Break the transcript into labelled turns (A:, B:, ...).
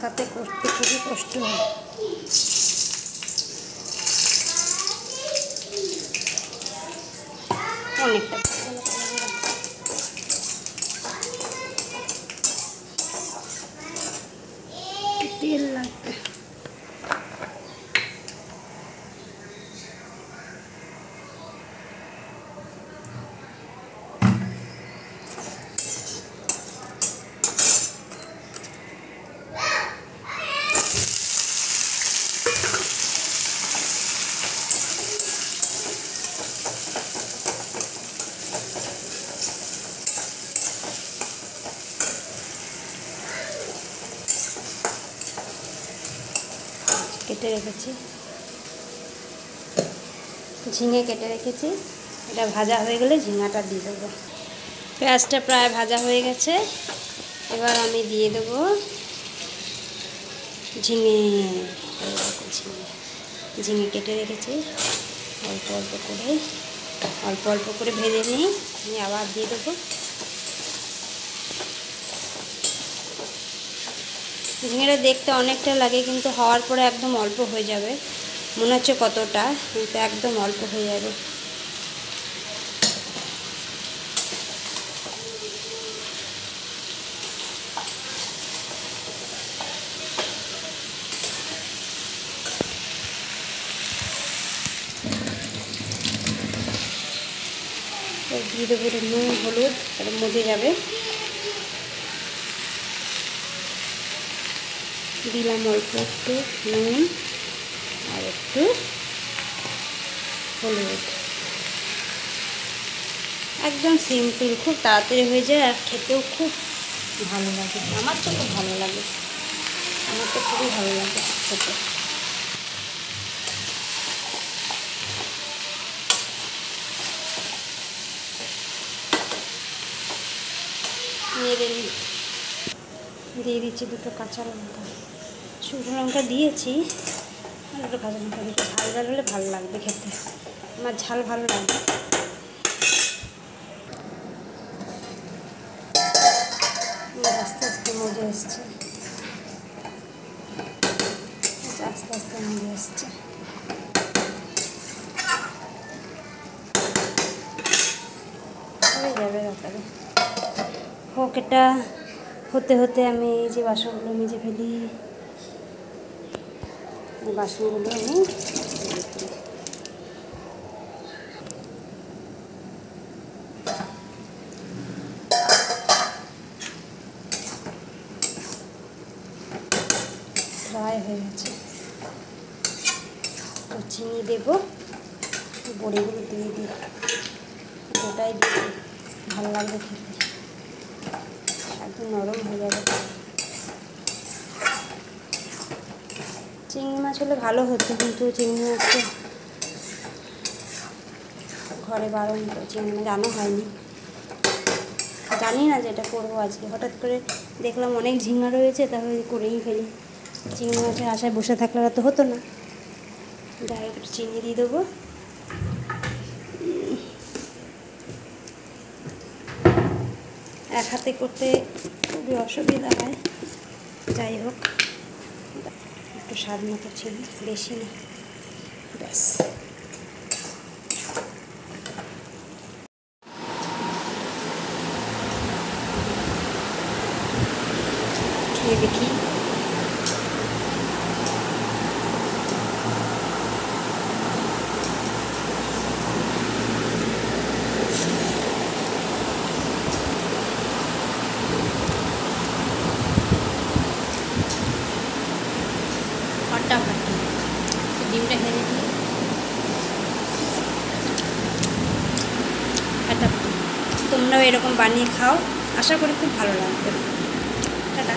A: হাতে করতে খুবই কষ্ট হয়। অনেকটা তেল লাগবে। কেটে রেখেছি, ঝিঙে কেটে রেখেছি। এটা ভাজা হয়ে গেলে ঝিঙাটা দিয়ে দেবো। পেঁয়াজটা প্রায় ভাজা হয়ে গেছে, এবার আমি দিয়ে দেবো ঝিঙে। ঝিঙে কেটে রেখেছি, অল্প অল্প করে ভেজে নিই, আমি আবার দিয়ে দেবো। ঝিঙেটা দেখতে অনেকটা লাগে, কিন্তু হওয়ার পরে একদম অল্প হয়ে যাবে। মনে হচ্ছে কতটা, কিন্তু একদম অল্প হয়ে যাবে। দিয়ে দেবো নুন হলুদ, আর মজে যাবে। দিলাম অল্প একটু নুন আর একটু হলুদ। একদম সিম্পল, খুব তাড়াতাড়ি হয়ে যায়, আর খেতেও খুব ভালো লাগে। আমার তো খুব ভালো লাগে, আমার তো খুবই ভালো লাগে খেতে। নেড়ে নিই, দিয়ে দিচ্ছি দুটো কাঁচা লঙ্কা। শুকনো লঙ্কা দিয়েছি, দুটো কাঁচা লঙ্কা দিচ্ছি। ঝাল হলে ভালো লাগবে খেতে, আমার ঝাল ভালো লাগে। আস্তে আস্তে মজে এসছে, আস্তে আস্তে মজে এসছে। হয়ে যাবে ব্যাপারে। হোক, এটা হতে হতে আমি এই যে বাসনগুলো মেজে ফেলি। বাসনগুলো আমি প্রায় হয়ে গেছে। তো চিনি দেবো, বড়িগুলো দিয়ে দিই, ওটাই দিয়ে ভালো লাগবে খেতে, একদম নরম হয়ে যাবে। চিংড়ি মাছ হলে ভালো হতো, কিন্তু চিংড়ি মাছটা ঘরে বারণ করে, চিংড়ি মাছ আনা হয়নি। জানি না যে এটা করবো আজকে, হঠাৎ করে দেখলাম অনেক ঝিঙা রয়েছে, তাহলে করেই ফেলি। চিংড়ি মাছের আশায় বসে থাকলে তো হতো না। যাই হোক, চিনি দিয়ে দেবো। এক হাতে করতে খুবই অসুবিধা হয়, যাই হোক একটু স্বাদ মতো চিনি, বেশি না, ব্যাস। খেয়ে দেখি। ফাটাফাটি, ডিমটা খেয়ে দেখি। ফাটাফাটি, তোমরাও এরকম বানিয়ে খাও, আশা করি খুব ভালো লাগবে। টাটা।